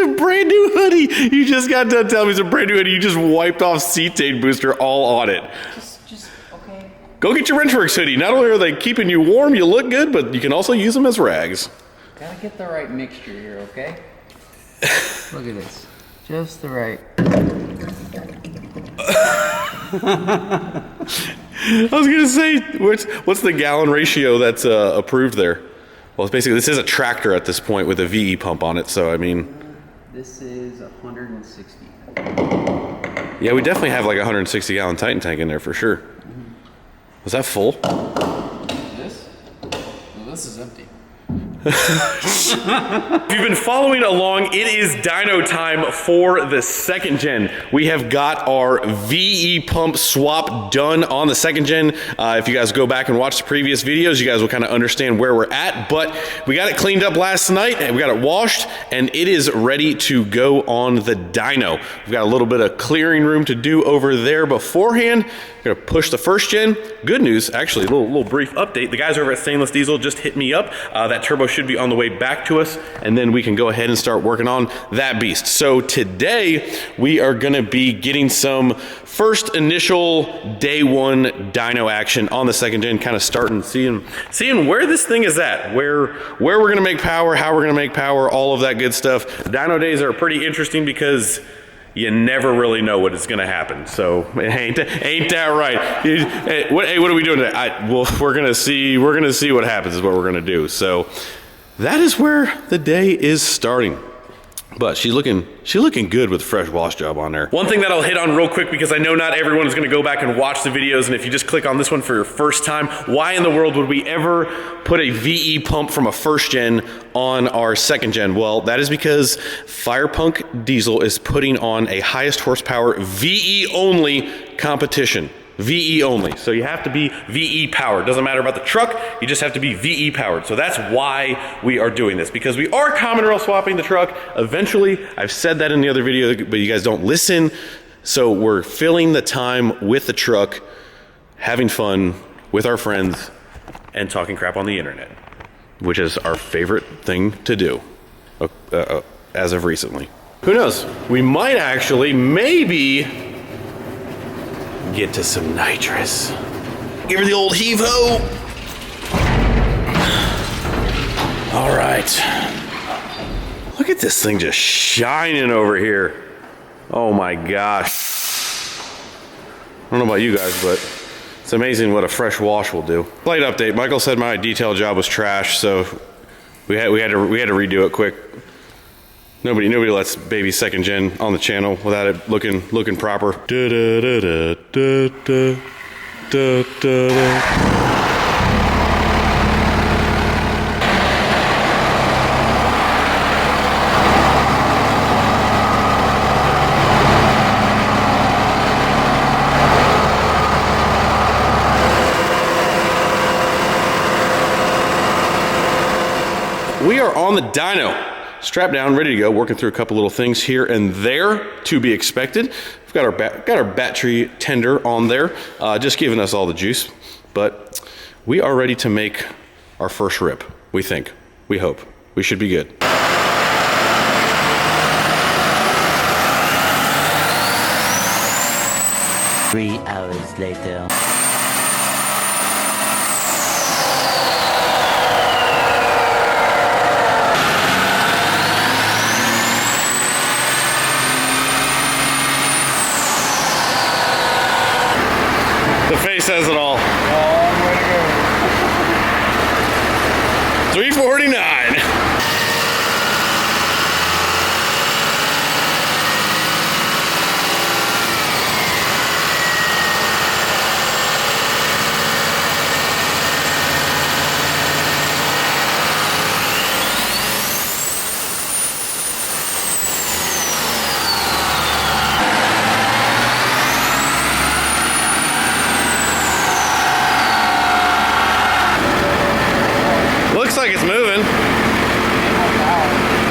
a brand new hoodie. You just got done telling me it's a brand new hoodie. You just wiped off cetane booster all on it. Just okay. Go get your Wrenchworks hoodie. Not only are they keeping you warm, you look good, but you can also use them as rags. Gotta get the right mixture here, okay? Look at this. Just the right. I was gonna say, what's the gallon ratio that's approved there? Well, it's basically, this is a tractor at this point with a VE pump on it, so I mean. This is 160. Yeah, we definitely have like a 160 gallon Titan tank in there for sure. Was that full? This? Well, this is empty. If you've been following along, it is dyno time for the second gen. We have got our VE pump swap done on the second gen. If you guys go back and watch the previous videos, you guys will kind of understand where we're at, but we got it cleaned up last night and we got it washed and it is ready to go on the dyno. We've got a little bit of clearing room to do over there beforehand. We're gonna push the first gen. Good news, actually, a little brief update. The guys over at Stainless Diesel just hit me up. That turbo should be on the way back to us, and then we can go ahead and start working on that beast. So today, we are gonna be getting some first initial day one dyno action on the second gen, kind of starting, seeing where this thing is at, where we're gonna make power, how we're gonna make power, all of that good stuff. Dyno days are pretty interesting because you never really know what is going to happen. So ain't that right? Hey, what are we doing today? Well, we're gonna see what happens is what we're gonna do. So that is where the day is starting. But she's looking good with a fresh wash job on there. One thing that I'll hit on real quick, because I know not everyone is gonna go back and watch the videos, and if you just click on this one for your first time, why in the world would we ever put a VE pump from a first gen on our second gen? Well, that is because Firepunk Diesel is putting on a highest horsepower VE only competition. VE only. So you have to be VE powered. Doesn't matter about the truck, you just have to be VE powered. So that's why we are doing this, because we are common rail swapping the truck eventually. I've said that in the other video, but you guys don't listen. So we're filling the time with the truck, having fun with our friends, and talking crap on the internet, which is our favorite thing to do as of recently. Who knows? We might actually, maybe, get to some nitrous. Give her the old heave-ho. All right. Look at this thing just shining over here. Oh my gosh. I don't know about you guys, but it's amazing what a fresh wash will do. Slight update. Michael said my detail job was trash, so we had to redo it quick. Nobody lets baby second gen on the channel without it looking proper. Da, da, da, da, da, da, da, da. We are on the dyno. Strapped down, ready to go, working through a couple little things here and there to be expected. We've got our battery tender on there, just giving us all the juice. But we are ready to make our first rip, we think. We hope. We should be good. 3 hours later. The face says it all. Long way to go. 349. Looks like it's moving.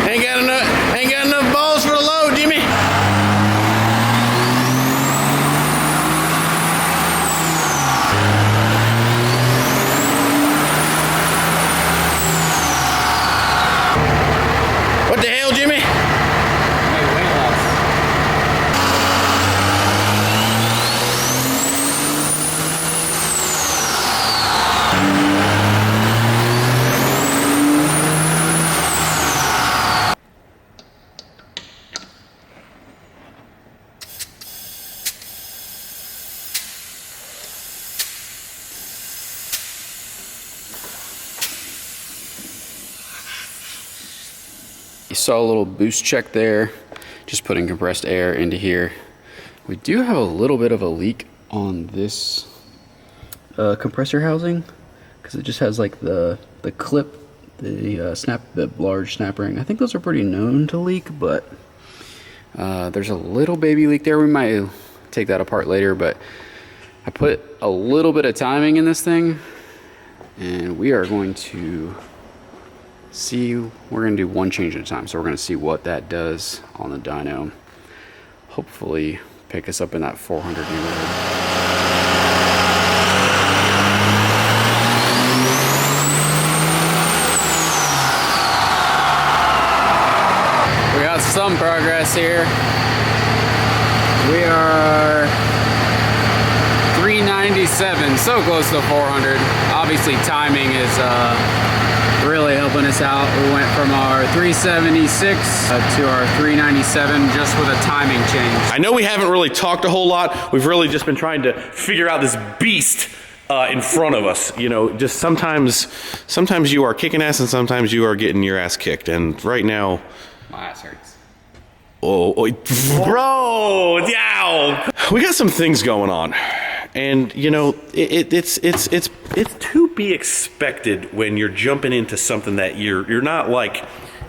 Ain't got enough balls for the load, Jimmy. What the hell, Jimmy? saw a little boost check there, just putting compressed air into here. We do have a little bit of a leak on this compressor housing, because it just has like the clip, the large snap ring. I think those are pretty known to leak, but there's a little baby leak there. We might take that apart later, but I put a little bit of timing in this thing, and we are going to see, we're going to do one change at a time. So we're going to see what that does on the dyno. Hopefully pick us up in that 400 neighborhood. Some progress here. We are 397, so close to 400. Obviously timing is really helping us out. We went from our 376 to our 397 just with a timing change. I know we haven't really talked a whole lot. We've really just been trying to figure out this beast in front of us. You know, just sometimes you are kicking ass and sometimes you are getting your ass kicked. And right now, my ass hurts. Oh, bro, yow. We got some things going on, and you know, it's to be expected when you're jumping into something that you're not like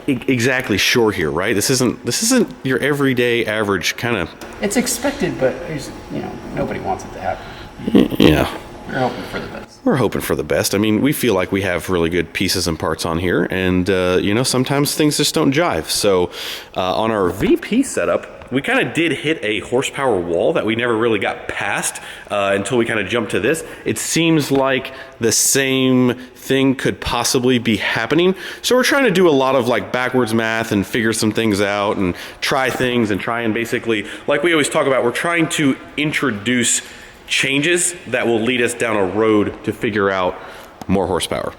exactly sure here, right? This isn't your everyday average kind of. It's expected, but there's, you know, nobody wants it to happen. Yeah. We're hoping for the best. We're hoping for the best. I mean, we feel like we have really good pieces and parts on here, and you know, sometimes things just don't jive. So on our VP setup, we kind of did hit a horsepower wall that we never really got past until we kind of jumped to this. It seems like the same thing could possibly be happening. So we're trying to do a lot of like backwards math and figure some things out and try things and try and basically, like we always talk about, we're trying to introduce changes that will lead us down a road to figure out more horsepower.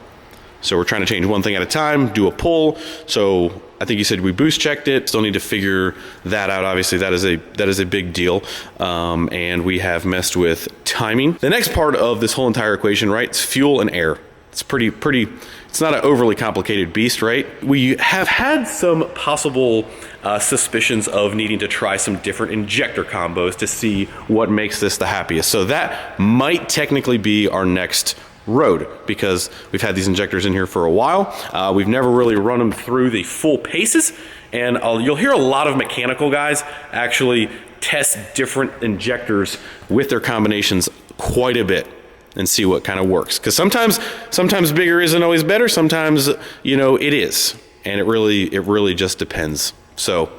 So we're trying to change one thing at a time, do a pull. So I think you said we boost checked it. Still need to figure that out. Obviously, that is a big deal. And we have messed with timing. The next part of this whole entire equation, right? It's fuel and air. It's pretty. It's not an overly complicated beast, right? We have had some possible suspicions of needing to try some different injector combos to see what makes this the happiest. So that might technically be our next road, because we've had these injectors in here for a while. We've never really run them through the full paces, and you'll hear a lot of mechanical guys actually test different injectors with their combinations quite a bit and see what kind of works. Because sometimes bigger isn't always better. Sometimes, you know, it is, and it really just depends. So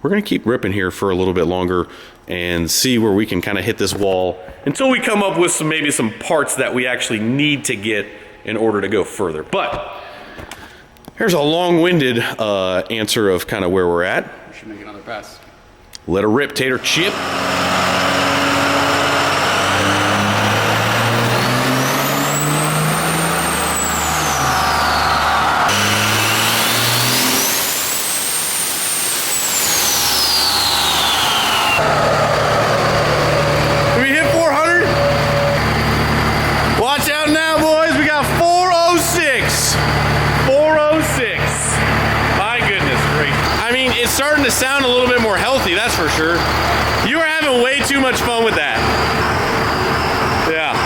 we're gonna keep ripping here for a little bit longer and see where we can kind of hit this wall until we come up with maybe some parts that we actually need to get in order to go further. But here's a long-winded answer of kind of where we're at. We should make another pass. Let her rip, Tater Chip. Starting to sound a little bit more healthy, that's for sure. You are having way too much fun with that. Yeah.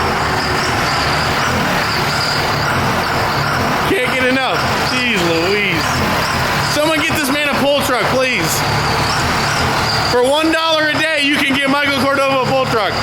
Can't get enough. Jeez Louise. Someone get this man a pull truck, please. For $1 a day, you can get Michael Cordova a pull truck.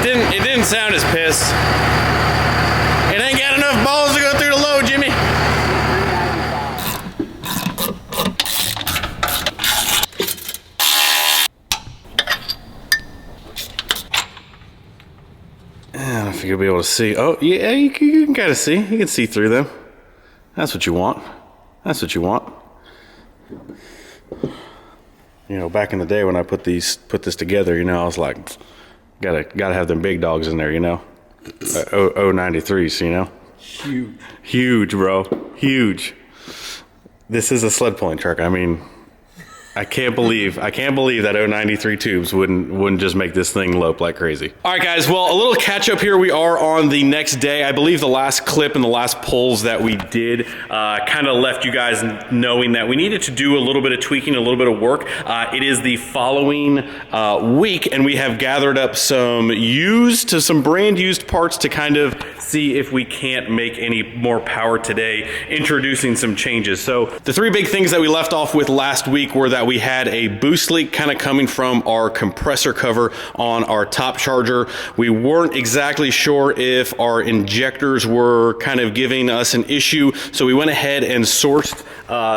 It didn't sound as piss. It ain't got enough balls to go through the load, Jimmy. I don't know if you'll be able to see. Oh, yeah, you can kind of see. You can see through them. That's what you want. That's what you want. you know, back in the day when I put this together, you know, I was like, gotta have them big dogs in there, you know, 093s, you know, huge, bro, huge. This is a sled pulling truck. I mean, I can't believe that 093 tubes wouldn't just make this thing lope like crazy. All right, guys. Well, a little catch up here. We are on the next day. I believe the last clip and the last pulls that we did kind of left you guys knowing that we needed to do a little bit of tweaking, a little bit of work. It is the following week, and we have gathered up some brand used parts to kind of see if we can't make any more power today, introducing some changes. So the three big things that we left off with last week were that we had a boost leak kind of coming from our compressor cover on our top charger. We weren't exactly sure if our injectors were kind of giving us an issue, so we went ahead and sourced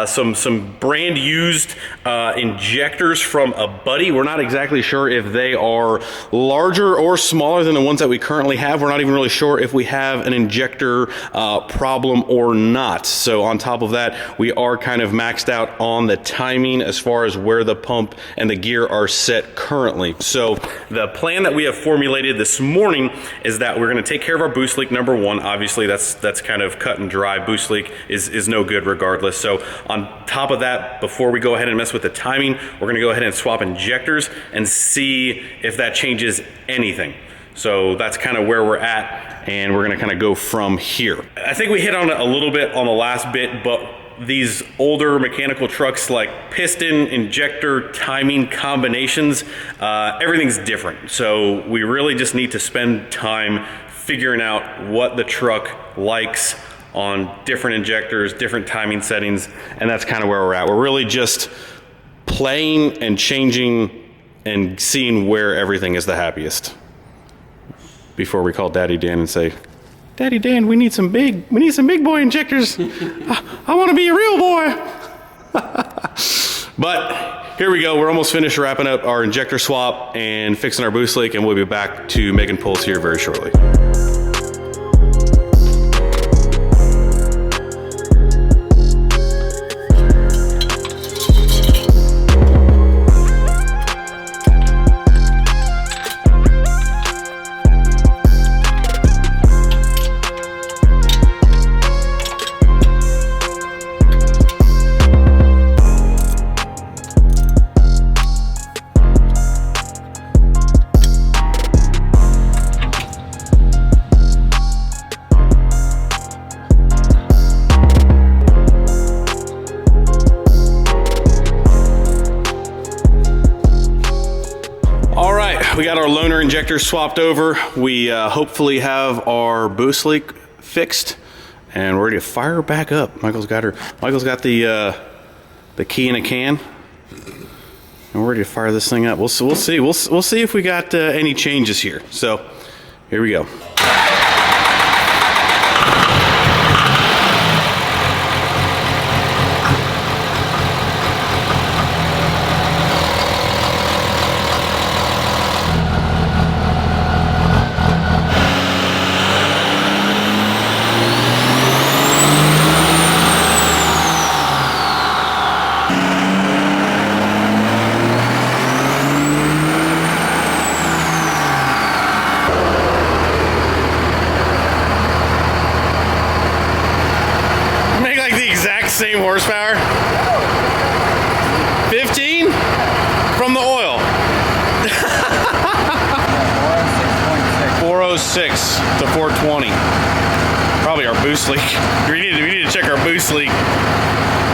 some brand used injectors from a buddy. We're not exactly sure if they are larger or smaller than the ones that we currently have. We're not even really sure if we have an injector problem or not. So on top of that, we are kind of maxed out on the timing as far as where the pump and the gear are set currently. So the plan that we have formulated this morning is that we're going to take care of our boost leak, number one. Obviously, that's kind of cut and dry. Boost leak is no good regardless. So on top of that, before we go ahead and mess with the timing, we're going to go ahead and swap injectors and see if that changes anything. So that's kind of where we're at, and we're going to kind of go from here. I think we hit on it a little bit on the last bit, but these older mechanical trucks, like piston, injector, timing combinations, everything's different. So we really just need to spend time figuring out what the truck likes on different injectors, different timing settings, and that's kind of where we're at. We're really just playing and changing and seeing where everything is the happiest before we call Daddy Dan and say, Daddy Dan, we need some big boy injectors. I want to be a real boy. But here we go. We're almost finished wrapping up our injector swap and fixing our boost leak, and we'll be back to making pulls here very shortly. We got our loaner injector swapped over. We hopefully have our boost leak fixed, and we're ready to fire her back up. Michael's got the key in a can, and we're ready to fire this thing up. We'll see. We'll see if we got any changes here. So here we go. Same horsepower. 15 from the oil. 406 to 420. Probably our boost leak. We need to check our boost leak.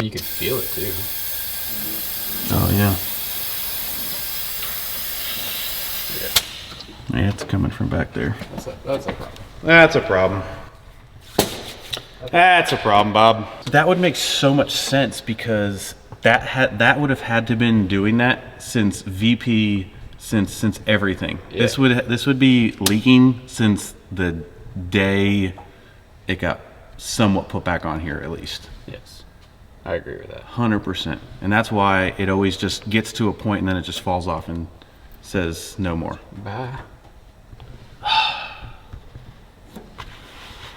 You can feel it too. Oh yeah. Yeah, it's coming from back there. That's a problem. That's a problem. That's a problem, Bob. That would make so much sense because that would have had to been doing that since VP, since everything. Yeah. This would be leaking since the day it got somewhat put back on here, at least. Yes, I agree with that. 100%. And that's why it always just gets to a point and then it just falls off and says no more. Bye.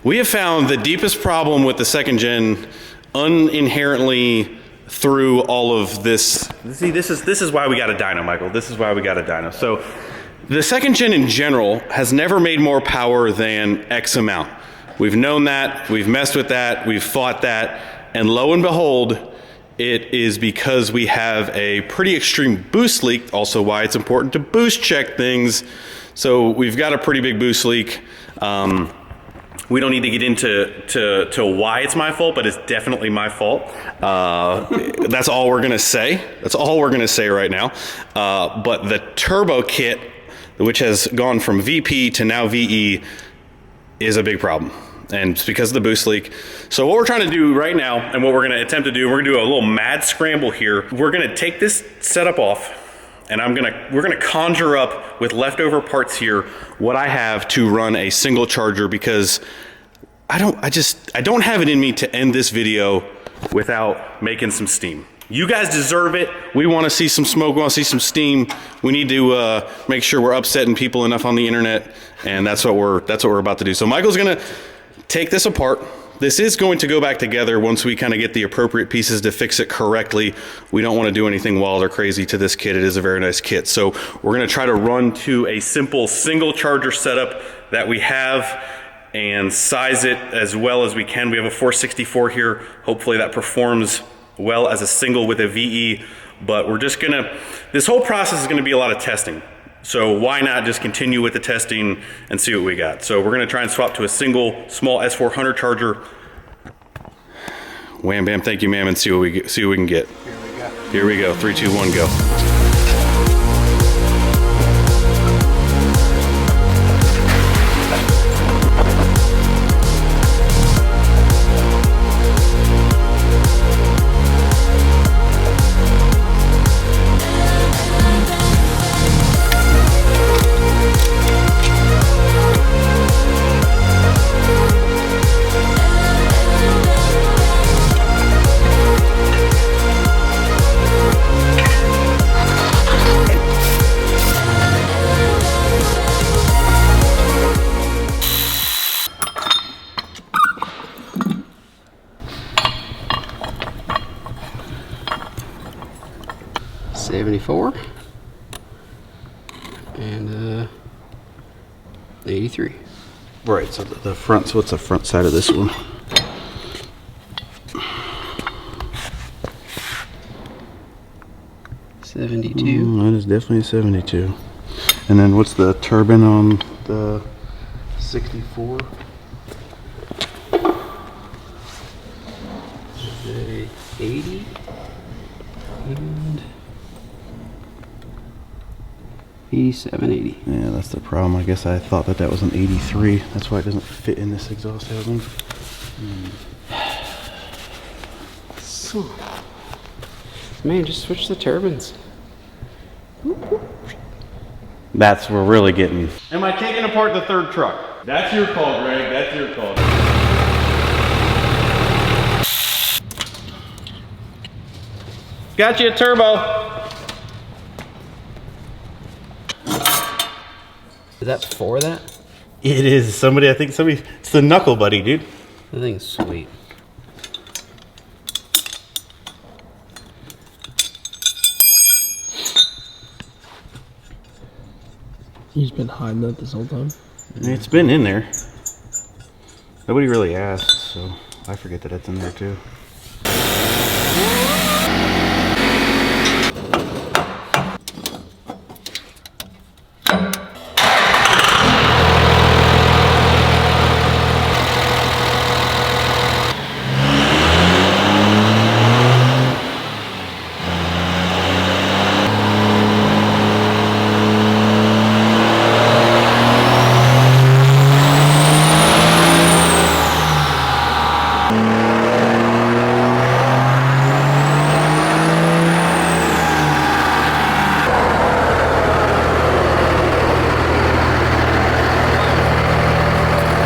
We have found the deepest problem with the second gen uninherently through all of this. See, this is why we got a dyno, Michael. This is why we got a dyno. So the second gen in general has never made more power than X amount. We've known that, we've messed with that, we've fought that, and lo and behold, it is because we have a pretty extreme boost leak, also why it's important to boost check things. So we've got a pretty big boost leak. We don't need to get into why it's my fault, but it's definitely my fault. That's all we're gonna say. That's all we're gonna say right now. But the turbo kit, which has gone from VP to now VE, is a big problem. And it's because of the boost leak. So what we're trying to do right now, and what we're gonna attempt to do, we're gonna do a little mad scramble here. We're gonna take this setup off, and we're gonna conjure up with leftover parts here what I have to run a single charger, because I don't have it in me to end this video without making some steam. You guys deserve it. We want to see some smoke. We want to see some steam. We need to make sure we're upsetting people enough on the internet, and that's what we're about to do. So Michael's gonna take this apart. This is going to go back together once we kind of get the appropriate pieces to fix it correctly. We don't want to do anything wild or crazy to this kit. It is a very nice kit. So we're going to try to run to a simple single charger setup that we have and size it as well as we can. We have a 464 here. Hopefully that performs well as a single with a VE, but we're just gonna, this whole process is gonna be a lot of testing. So why not just continue with the testing and see what we got. So we're gonna try and swap to a single small S400 charger. Wham bam, thank you ma'am, and see what we can get. Here we go, 3, 2, 1, go. $74 and 83. Right, so the front, so what's the front side of this one? That is definitely 72. And then what's the turbine on the 64? Is it 80? And 8780. Yeah, that's the problem. I guess I thought that was an 83. That's why it doesn't fit in this exhaust housing. So, man, just switch the turbines. That's what we're really getting. Am I taking apart the third truck? That's your call, Greg. That's your call. Got you a turbo. Is that for that? It is. I think somebody, it's the Knuckle Buddy, dude. I think it's sweet. He's been hiding that this whole time. It's been in there. Nobody really asked, so I forget that it's in there too.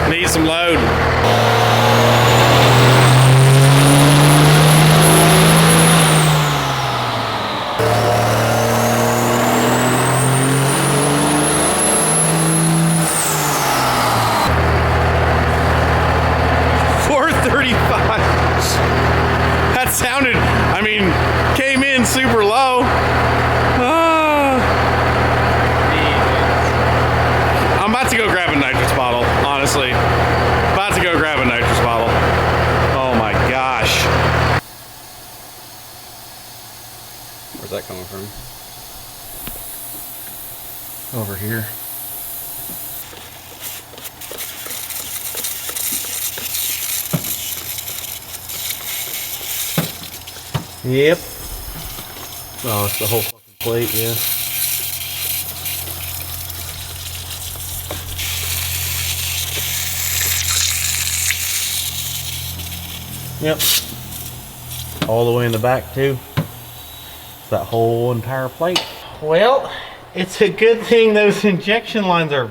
Need some load. $435. That sounded, I mean, go grab a nitrous bottle, honestly. About to go grab a nitrous bottle. Oh my gosh. Where's that coming from? Over here. Yep. Oh, it's the whole fucking plate, yeah. Yep. All the way in the back too. It's that whole entire plate. Well, it's a good thing those injection lines are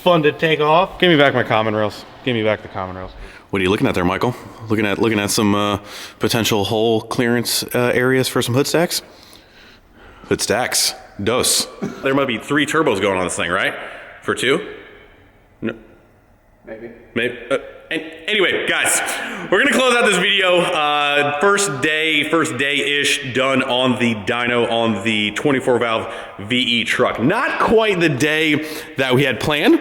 fun to take off. Give me back my common rails. Give me back the common rails. What are you looking at there, Michael? Looking at some potential hole clearance areas for some hood stacks? Hood stacks. Dos. There might be 3 turbos going on this thing, right? For 2? No. Maybe. Anyway, guys, we're gonna close out this video. First day-ish done on the dyno on the 24 valve VE truck. Not quite the day that we had planned.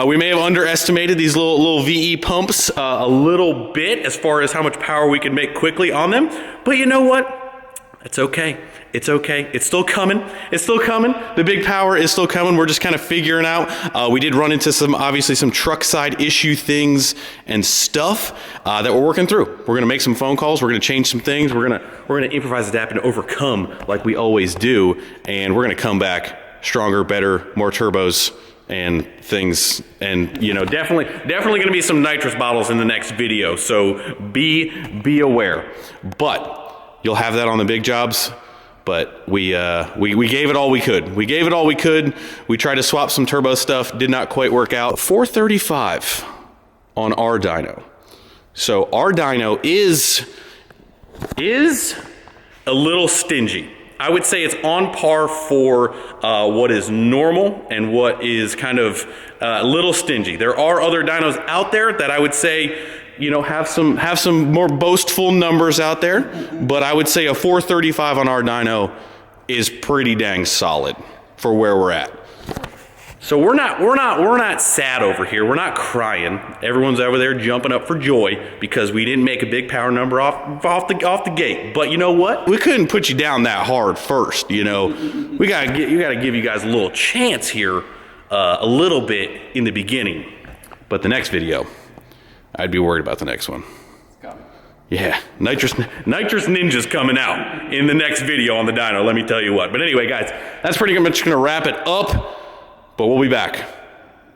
We may have underestimated these little VE pumps a little bit as far as how much power we could make quickly on them. But you know what? It's okay. It's okay. It's still coming. It's still coming. The big power is still coming. We're just kind of figuring out. We did run into obviously some truck side issue things and stuff that we're working through. We're gonna make some phone calls. We're gonna change some things. We're gonna improvise, adapt, and overcome like we always do. And we're gonna come back stronger, better, more turbos and things. And you know, definitely gonna be some nitrous bottles in the next video. So be aware. But you'll have that on the big jobs. But we gave it all we could. We gave it all we could. We tried to swap some turbo stuff, did not quite work out. 435 on our dyno. So our dyno is a little stingy. I would say it's on par for what is normal and what is kind of a little stingy. There are other dynos out there that I would say, you know, have some more boastful numbers out there, but I would say a 435 on our dyno is pretty dang solid for where we're at. So we're not sad over here. We're not crying. Everyone's over there jumping up for joy because we didn't make a big power number off the gate. But you know what? We couldn't put you down that hard first. You know, you gotta give you guys a little chance here, a little bit in the beginning. But the next video, I'd be worried about the next one. It's coming. Yeah, Nitrous Ninja's coming out in the next video on the dyno, let me tell you what. But anyway, guys, that's pretty much gonna wrap it up. But we'll be back,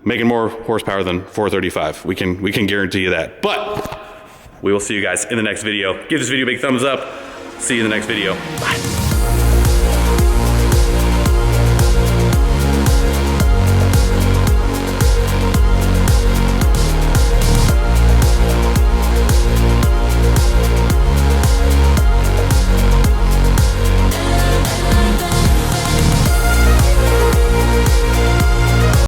making more horsepower than 435. We can guarantee you that. But we will see you guys in the next video. Give this video a big thumbs up. See you in the next video. Bye.